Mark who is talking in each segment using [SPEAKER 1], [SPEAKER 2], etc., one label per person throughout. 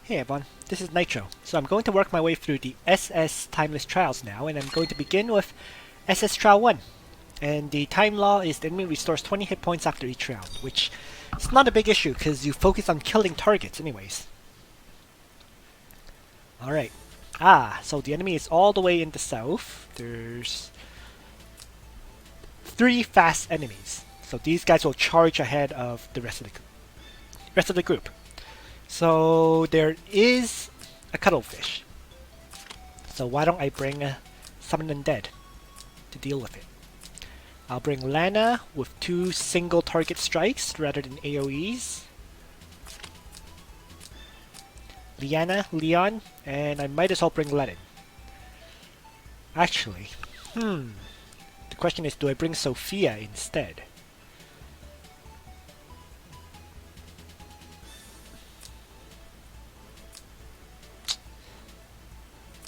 [SPEAKER 1] Hey everyone, this is Nitro. So I'm going to work my way through the SS Timeless Trials now, and I'm going to begin with SS Trial 1. And the time law is the enemy restores 20 hit points after each round, which is not a big issue because you focus on killing targets anyways. Alright. So the enemy is all the way in the south. There's 3 fast enemies. So these guys will charge ahead of the rest of the group. So there is a cuttlefish. So why don't I bring Summon Undead to deal with it? I'll bring Lana with 2 single target strikes rather than AoEs. Leon, and I might as well bring Ledin. Actually, the question is, do I bring Sophia instead?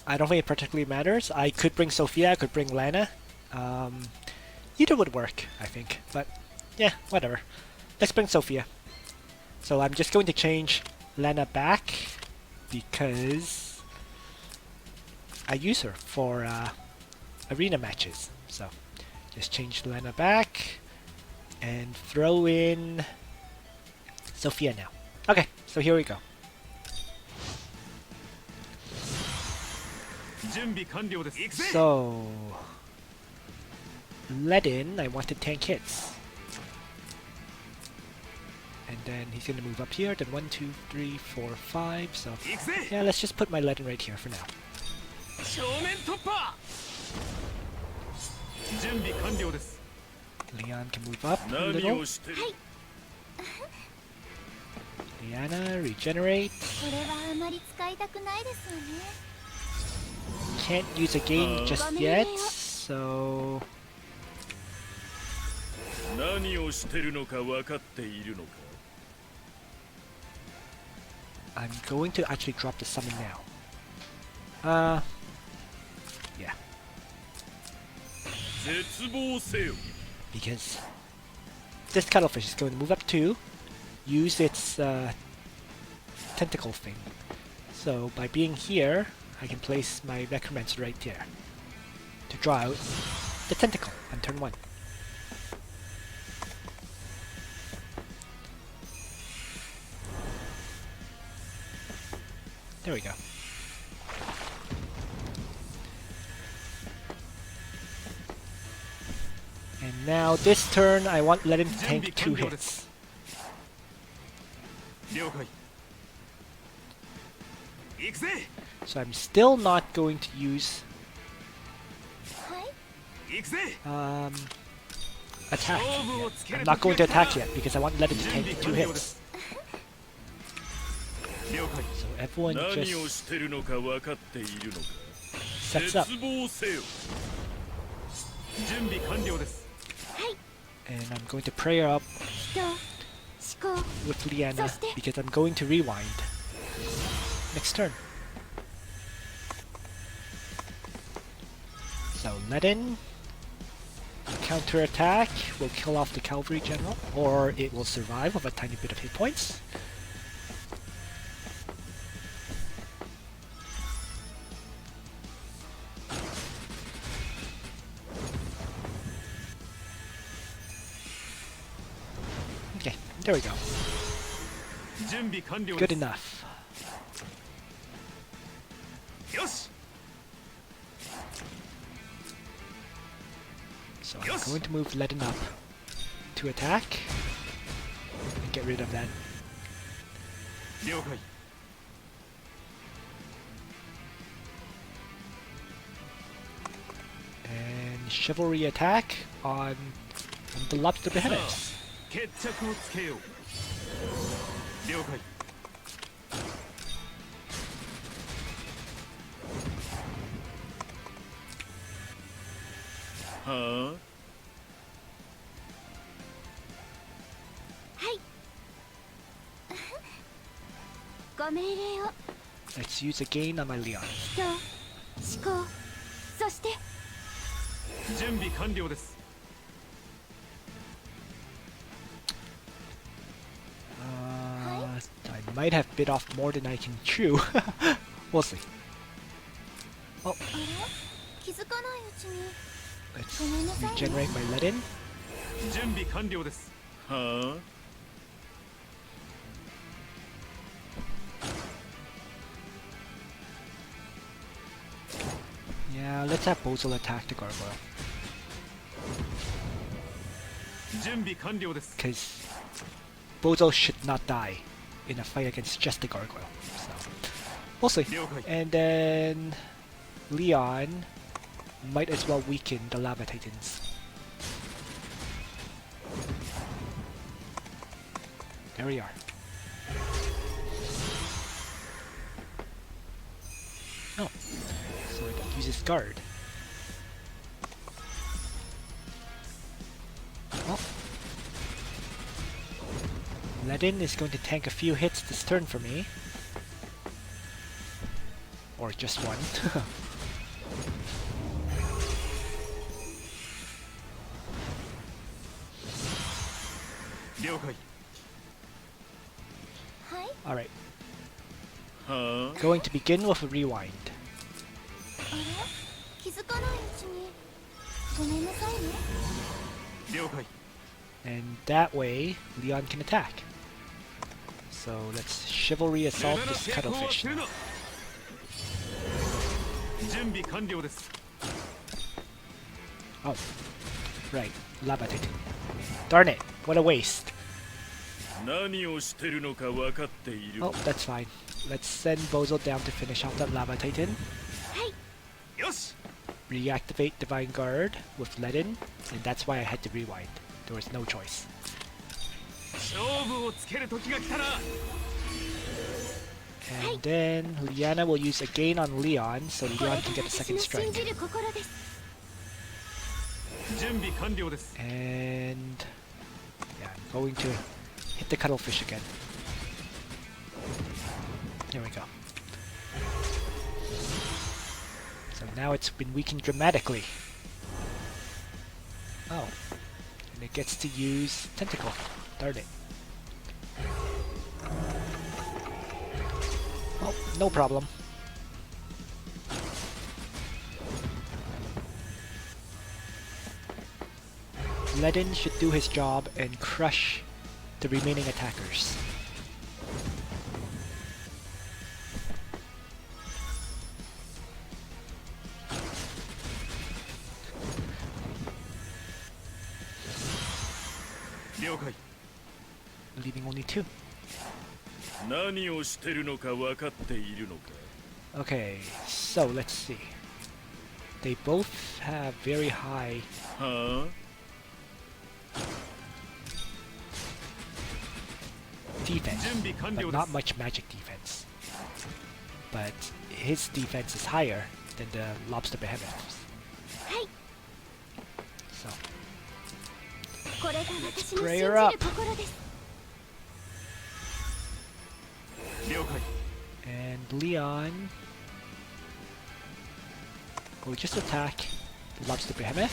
[SPEAKER 1] I don't think it particularly matters. I could bring Sophia, I could bring Lana. Either would work, I think. But, yeah, whatever. Let's bring Sophia. So I'm just going to change Lana back because I use her for arena matches. So just change Lana back and throw in Sophia now. Okay, so here we go. So Ledin, I want to tank hits. And then he's gonna move up here, then 1, 2, 3, 4, 5, so yeah, let's just put my Ledin right here for now. Leon can move up a little. Liana, regenerate. Can't use a game just yet, so I'm going to actually drop the summon now. Yeah. Because this cuttlefish is going to move up 2, use its tentacle thing. So by being here, I can place my Necromancer right there to draw out the tentacle on turn 1. There we go. And now this turn I want Ledin to tank 2 hits. So I'm still not going to use attack yet. I'm not going to attack yet because I want Ledin to tank 2 hits. So everyone just sets up. And I'm going to prayer up with Liana because I'm going to rewind next turn. So Ledin, counter attack will kill off the cavalry general, or it will survive with a tiny bit of hit points. Okay, there we go. Good enough. So I'm going to move Ledin up to attack and get rid of that. And chivalry attack on the lobster beheaders. Let's use a gain on my Leon. I might have bit off more than I can chew. We'll see. Oh,
[SPEAKER 2] あれ気づかないうちに
[SPEAKER 1] let's
[SPEAKER 2] ごめんなさいね
[SPEAKER 1] regenerate my Ledin.
[SPEAKER 3] 準備完了です。はあ。
[SPEAKER 1] Yeah, let's have Bozal attack the gargoyle.
[SPEAKER 3] 準備完了です。
[SPEAKER 1] Because Bozal should not die in a fight against just the gargoyle. So, we'll see.
[SPEAKER 3] 了解。
[SPEAKER 1] And then Leon might as well weaken the Lava Titans. There we are. Oh, so it uses guard. Oh. Ledin is going to tank a few hits this turn for me. Or just one.
[SPEAKER 3] 了解。
[SPEAKER 2] はい
[SPEAKER 1] Alright,
[SPEAKER 3] はあ。
[SPEAKER 1] going to begin with a rewind.
[SPEAKER 2] あれ気づかないうちにごめんなさいね
[SPEAKER 3] 了解。
[SPEAKER 1] And that way, Leon can attack. So let's chivalry assault
[SPEAKER 3] 無駄な
[SPEAKER 1] this
[SPEAKER 3] 抵抗は
[SPEAKER 1] cuttlefish
[SPEAKER 3] する
[SPEAKER 1] now.
[SPEAKER 3] な。準備完了です。
[SPEAKER 1] Oh, right, Lava Titan. Darn it, what a waste.
[SPEAKER 3] 何をしてるのか分かっている。
[SPEAKER 1] Oh, that's fine. Let's send Bozal down to finish off that Lava Titan.
[SPEAKER 3] よし。
[SPEAKER 1] Reactivate Divine Guard with Ledin, and that's why I had to rewind. There was no choice.
[SPEAKER 3] 勝負をつける時が来たな。
[SPEAKER 1] And then Liana will use a gain on Leon, so
[SPEAKER 2] これが
[SPEAKER 1] Leon can get a
[SPEAKER 2] 私
[SPEAKER 1] second
[SPEAKER 2] の信
[SPEAKER 1] strike.
[SPEAKER 2] じる心です
[SPEAKER 3] 準備完了です。
[SPEAKER 1] And yeah, I'm going to hit the cuttlefish again. Here we go. So now it's been weakened dramatically. Oh. And it gets to use Tentacle. Darn it. Oh, no problem. Ledin should do his job and crush the remaining attackers. Leaving only two.
[SPEAKER 3] 何をしてるのか分かっているのか。
[SPEAKER 1] Okay, so let's see. They both have very high
[SPEAKER 3] は
[SPEAKER 1] defense,
[SPEAKER 3] 準備完
[SPEAKER 1] but
[SPEAKER 3] 了で
[SPEAKER 1] not
[SPEAKER 3] す。
[SPEAKER 1] much magic defense. But his defense is higher than the lobster behemoths.
[SPEAKER 2] はい
[SPEAKER 1] So
[SPEAKER 2] これが私の信
[SPEAKER 1] Pray
[SPEAKER 2] じ
[SPEAKER 1] her
[SPEAKER 2] る
[SPEAKER 1] up.
[SPEAKER 2] 心です
[SPEAKER 3] 了解。
[SPEAKER 1] and Leon will just attack the lobster behemoth,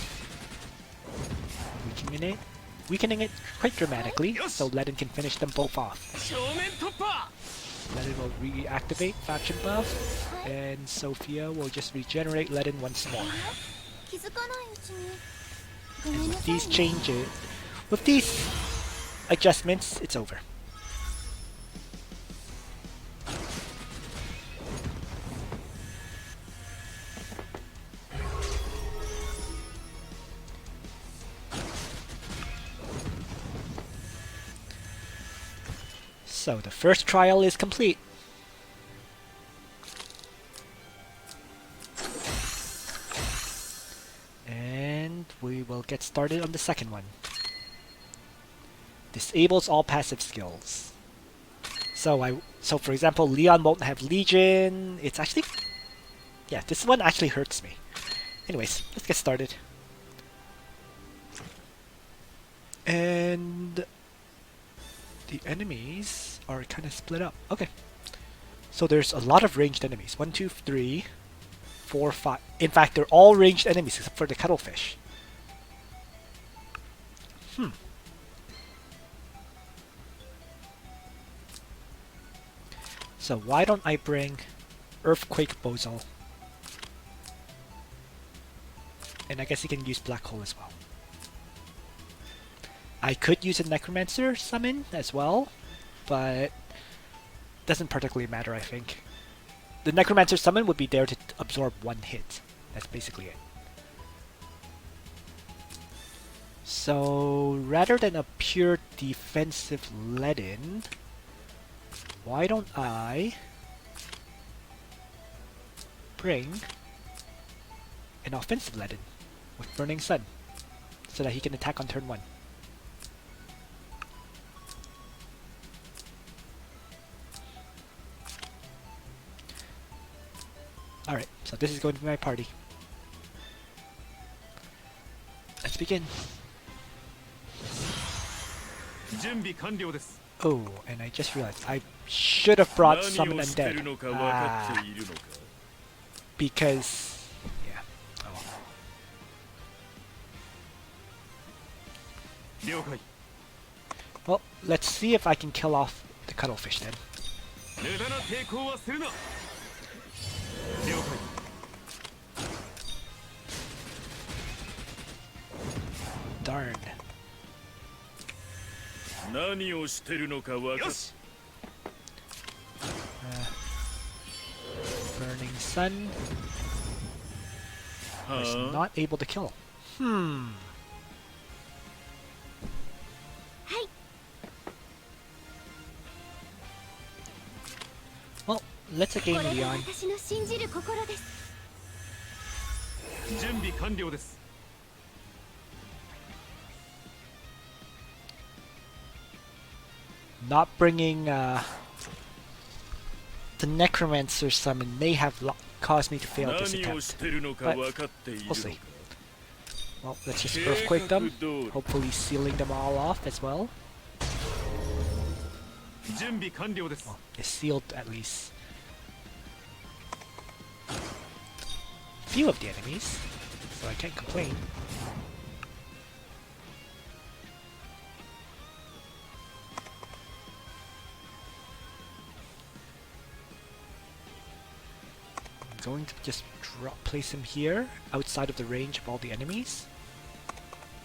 [SPEAKER 1] weakening it quite dramatically, so Ledin can finish them both off.
[SPEAKER 3] 正面突破。
[SPEAKER 1] Ledin will reactivate faction buff, and Sophia will just regenerate Ledin once more.
[SPEAKER 2] 気づかないうちにごめ
[SPEAKER 1] And
[SPEAKER 2] んな
[SPEAKER 1] with
[SPEAKER 2] さい
[SPEAKER 1] these
[SPEAKER 2] ね
[SPEAKER 1] changes, with these adjustments, it's over. So the first trial is complete. And we will get started on the second one. Disables all passive skills. So for example, Leon won't have Legion. It's actually, yeah, this one actually hurts me. Anyways, let's get started. And the enemies are kind of split up. Okay. So there's a lot of ranged enemies. 1, 2, 3, 4, 5. In fact, they're all ranged enemies except for the cuttlefish. So why don't I bring Earthquake Bozal? And I guess he can use Black Hole as well. I could use a Necromancer summon as well, but doesn't particularly matter, I think. The Necromancer summon would be there to absorb one hit. That's basically it. So rather than a pure defensive Ledin, why don't I bring an offensive Ledin with Burning Sun so that he can attack on turn 1. Alright, so this is going to be my party. Let's begin. Oh, and I just realized I should have brought Summon Undead. Because... yeah. Oh well. Well, let's see if I can kill off the Cuttlefish then. Darn. Burning Sun. Was not able to kill. Well, let's again Leon. Not bringing the Necromancer summon may have caused me to fail this attempt, but we'll see. Well, let's just Earthquake them, hopefully sealing them all off as well. Well, it's sealed at least. Few of the enemies, so I can't complain. I'm going to just place him here, outside of the range of all the enemies,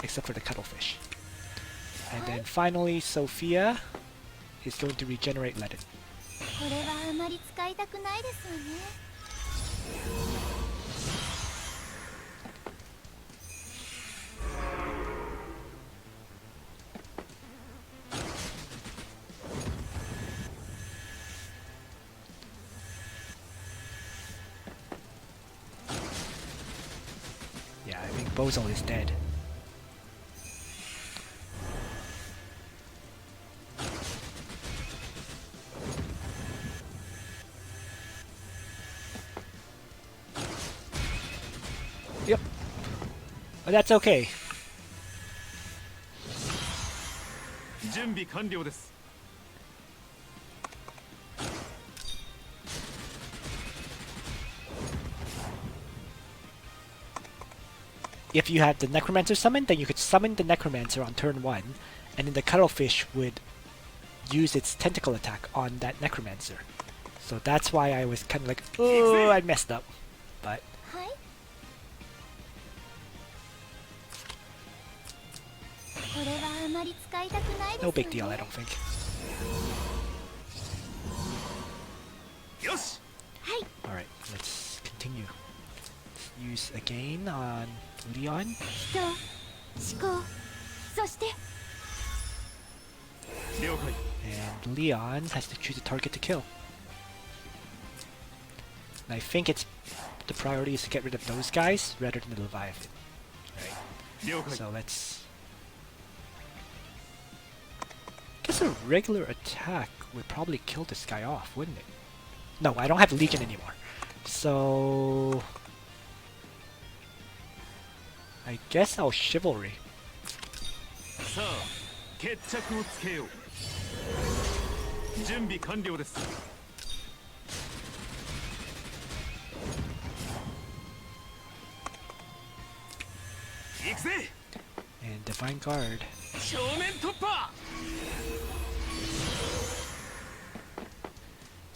[SPEAKER 1] except for the Cuttlefish. And then finally, Sophia is going to regenerate Ledin. Yeah, I think Bozal is dead. Yep. But that's okay. If you had the Necromancer summon, then you could summon the Necromancer on turn 1, and then the Cuttlefish would use its tentacle attack on that Necromancer. So that's why I was kind of like, oh, I messed up. But no big deal, I don't think. Alright, let's continue. Use again on Leon. And Leon has to choose a target to kill. And I think it's the priority is to get rid of those guys rather than the Leviathan. Right. So let's... I guess a regular attack would probably kill this guy off, wouldn't it? No, I don't have Legion anymore. So... I guess I'll Chivalry. And Divine Guard.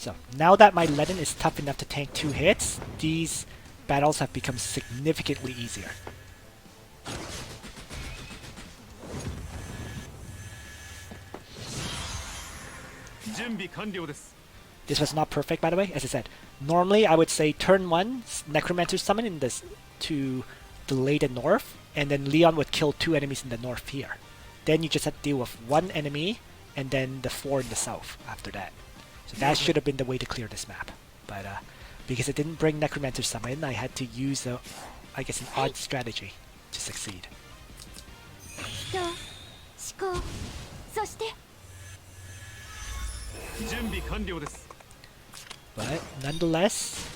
[SPEAKER 1] So now that my Ledin is tough enough to tank 2 hits, these battles have become significantly easier. This was not perfect, by the way, as I said. Normally, I would say turn 1, Necromancer summon in this to delay the north, and then Leon would kill 2 enemies in the north here. Then you just have to deal with 1 enemy, and then the 4 in the south after that. So that should have been the way to clear this map. But because it didn't bring Necromancer summon, I had to use, I guess, an odd strategy to succeed. But nonetheless,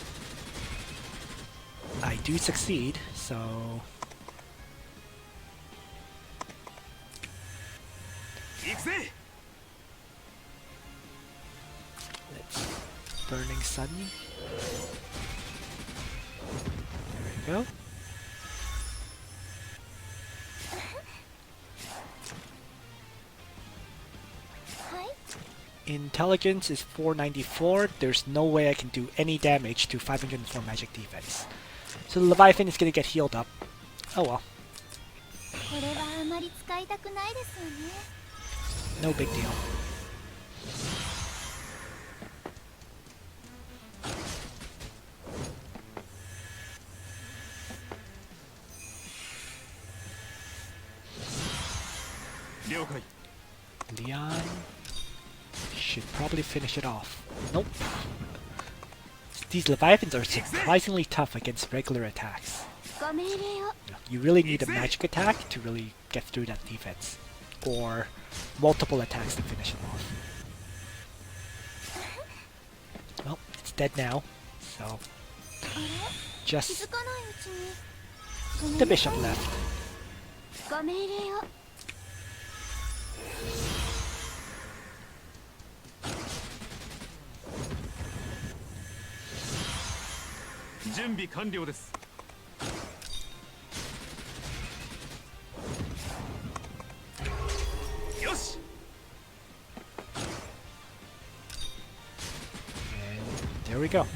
[SPEAKER 1] I do succeed, so... Let's Burning Sun. There we go. Intelligence is 494. There's no way I can do any damage to 504 magic defense. So the Leviathan is gonna get healed up. Oh well. No big deal. Leon should probably finish it off. Nope. These Leviathans are surprisingly tough against regular attacks. You really need a magic attack to really get through that defense. Or multiple attacks to finish it off. Well, it's dead now, so just the bishop left. And there we go.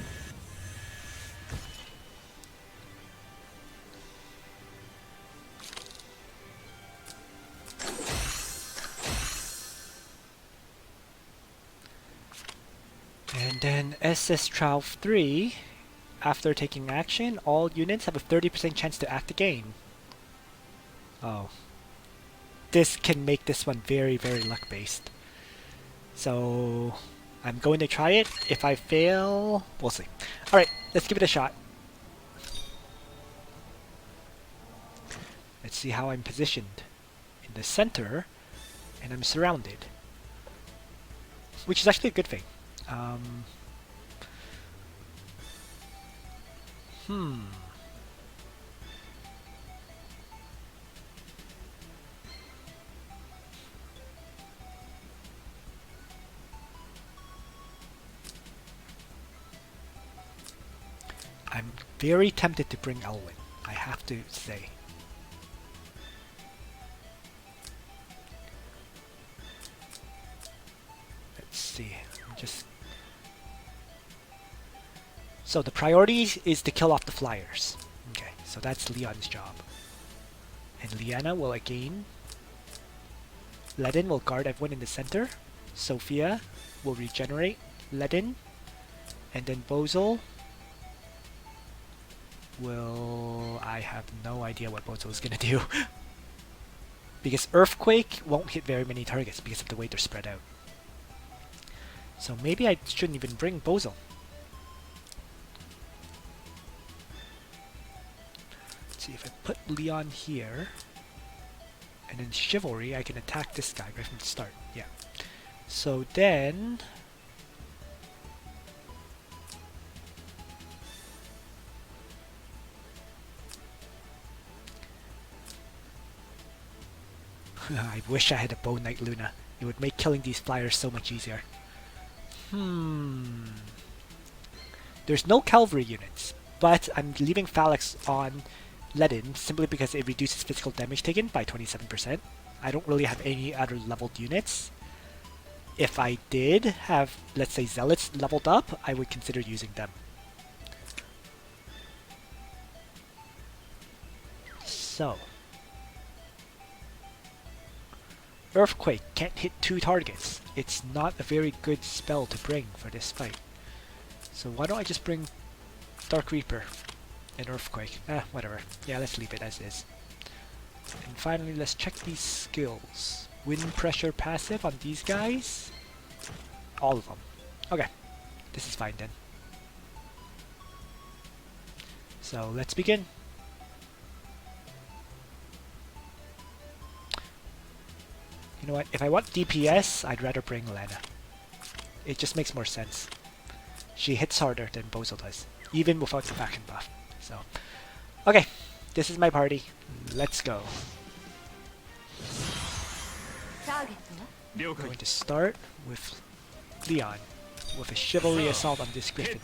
[SPEAKER 1] And then SS Trial 3, after taking action, all units have a 30% chance to act again. Oh. This can make this one very, very luck-based. So, I'm going to try it. If I fail, we'll see. Alright, let's give it a shot. Let's see how I'm positioned. In the center, and I'm surrounded. Which is actually a good thing. I'm very tempted to bring Elwyn, I have to say. Let's see, I'm just... So the priority is to kill off the flyers. Okay, so that's Leon's job. And Liana will again... Ledin will guard everyone in the center. Sophia will regenerate Ledin. And then Bozel will... I have no idea what Bozel is gonna do. Because Earthquake won't hit very many targets because of the way they're spread out. So maybe I shouldn't even bring Bozel. See if I put Leon here, and then Chivalry, I can attack this guy right from the start. Yeah. So then... I wish I had a Bow Knight Luna. It would make killing these flyers so much easier. There's no cavalry units, but I'm leaving Phalanx on Ledin simply because it reduces physical damage taken by 27%. I don't really have any other leveled units. if I did have, let's say, Zealots leveled up, I would consider using them. So, Earthquake can't hit 2 targets. It's not a very good spell to bring for this fight. So why don't I just bring Dark Reaper and Earthquake? Whatever. Yeah, let's leave it as is. And finally, let's check these skills. Wind pressure passive on these guys. All of them. Okay, this is fine then. So let's begin. You know what, if I want DPS, I'd rather bring Lana. It just makes more sense. She hits harder than Bozo does, even without the faction buff. So, okay, this is my party. Let's go. I'm going to start with Leon, with a chivalry assault on this Griffin.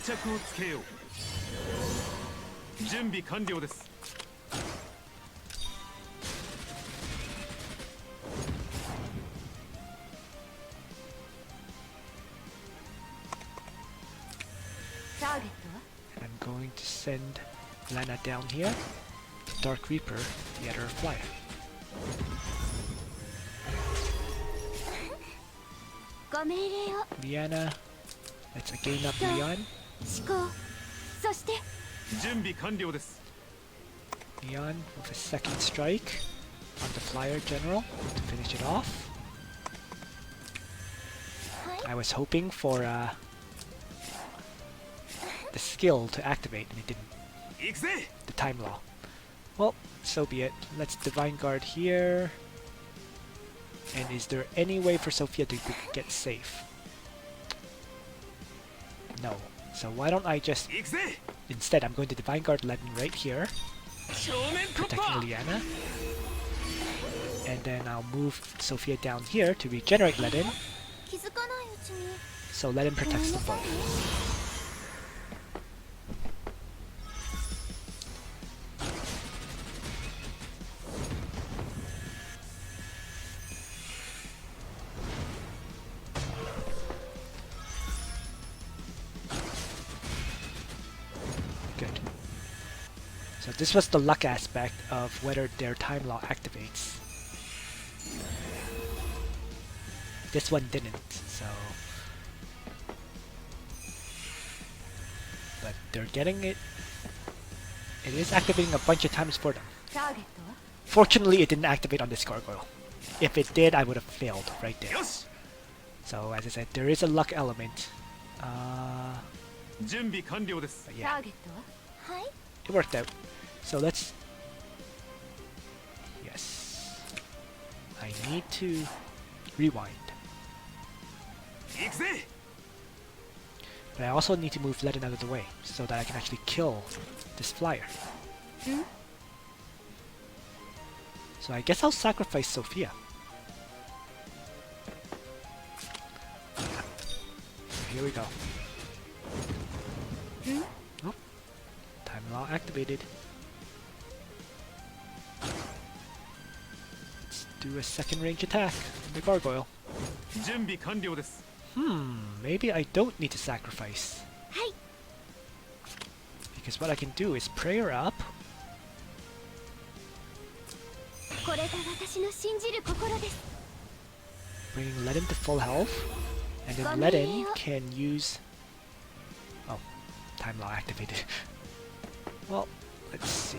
[SPEAKER 1] And I'm going to send Lana down here, Dark Reaper, the other flyer. Liana, let's gain up Leon. Leon with a second strike on the flyer general to finish it off. I was hoping for the skill to activate, and it didn't. The time law. Well, so be it. Let's Divine Guard here. And is there any way for Sophia to get safe? No. So why don't I just... Instead, I'm going to Divine Guard Ledin right here, protecting Liana. And then I'll move Sophia down here to regenerate Ledin, so Ledin protects them both. Good. So this was the luck aspect of whether their time law activates. This one didn't, so... But they're getting it. It is activating a bunch of times for them. Fortunately, it didn't activate on this gargoyle. If it did, I would have failed right there. So, as I said, there is a luck element. Yeah. It worked out. So let's... Yes. I need to rewind. But I also need to move Ledin out of the way so that I can actually kill this flyer. So I guess I'll sacrifice Sophia. Yeah. Here we go. Oh. Time law activated. Let's do a second range attack on the gargoyle. Maybe I don't need to sacrifice. Because what I can do is pray her up. Bringing Ledin to full health. And then Ledin can use... Oh, time law activated. Well, let's see.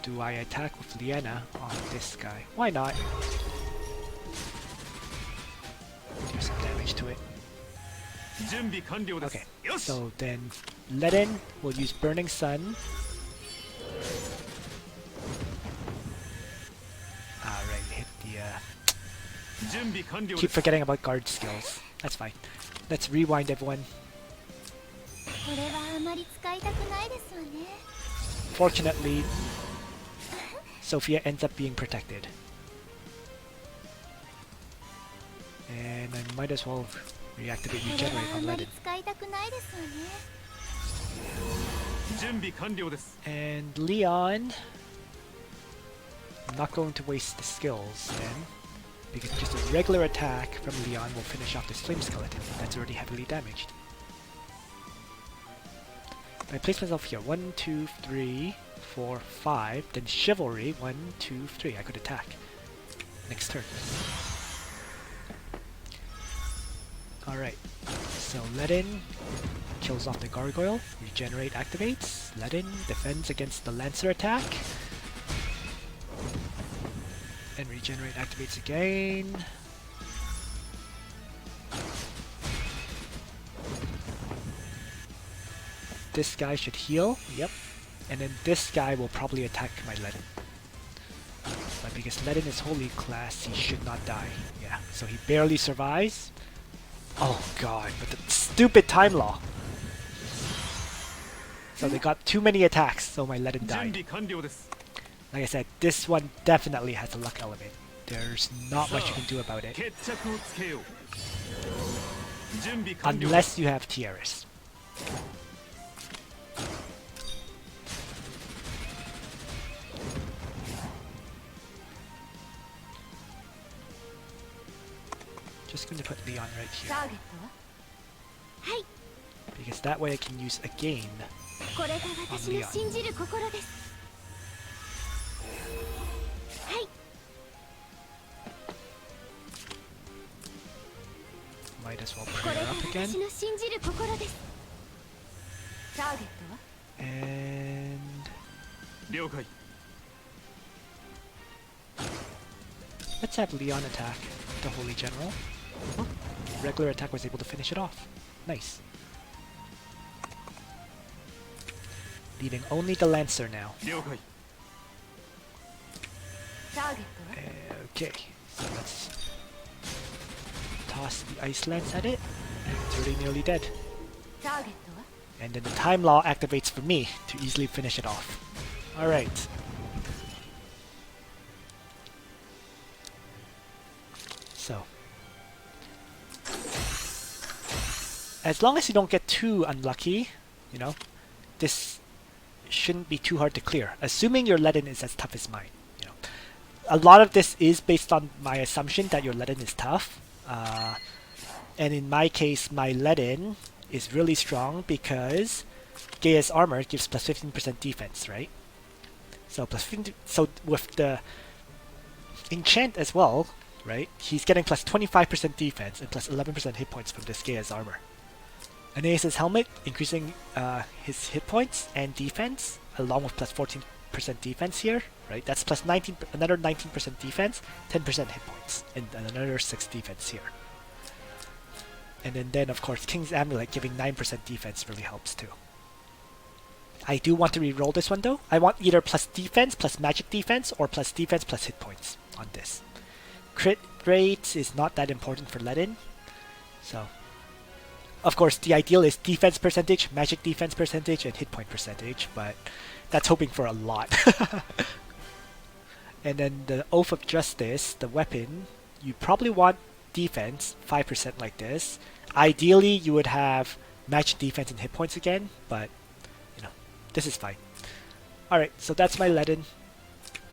[SPEAKER 1] Do I attack with Liana on this guy? Why not? Do some damage to it. Okay, so then Ledin will use Burning Sun. Alright, hit the... Keep forgetting about guard skills. That's fine. Let's rewind everyone. Fortunately, Sophia ends up being protected. And I might as well reactivate Regenerate on Ledin. And Leon... I'm not going to waste the skills then. because just a regular attack from Leon will finish off this Flame Skeleton that's already heavily damaged. I place myself here. 1, 2, 3, 4, 5. Then Chivalry. 1, 2, 3. I could attack. Next turn. Alright. So Ledin kills off the Gargoyle. Regenerate activates. Ledin defends against the Lancer attack. And Regenerate activates again. This guy should heal. Yep. And then this guy will probably attack my Ledin. But because Ledin is Holy Class, he should not die. Yeah. So he barely survives. Oh god, but the stupid time law. So they got too many attacks, so my Ledin died. Like I said, this one definitely has a luck element. There's not much you can do about it. Unless you have Tiaris. Just going to put Leon right here. Because that way I can use again on Leon. Might as well pray her up again. And let's have Leon attack the Holy General. Regular attack was able to finish it off. Nice. Leaving only the Lancer now. Okay, so let's toss the Ice Lance at it. It's already nearly dead. And then the Time Law activates for me to easily finish it off. Alright. So. As long as you don't get too unlucky, you know, this shouldn't be too hard to clear. Assuming your Ledin is as tough as mine. You know, a lot of this is based on my assumption that your Ledin is tough. And in my case, my Ledin is really strong because Gaia's armor gives plus 15% defense, right? So plus 15, so with the enchant as well, right? He's getting plus 25% defense and plus 11% hit points from this Gaia's armor. Aeneas' helmet increasing his hit points and defense along with plus 14% defense here, right? That's plus 19, another 19% defense, 10% hit points, and another 6 defense here. And then of course King's Amulet giving 9% defense really helps too. I do want to re-roll this one though. I want either plus defense plus magic defense or plus defense plus hit points on this. Crit rate is not that important for Ledin, so of course the ideal is defense percentage, magic defense percentage, and hit point percentage, but that's hoping for a lot. And then the Oath of Justice, the weapon, you probably want defense 5% like this. Ideally you would have magic defense and hit points again, but you know, this is fine. Alright, so that's my Ledin.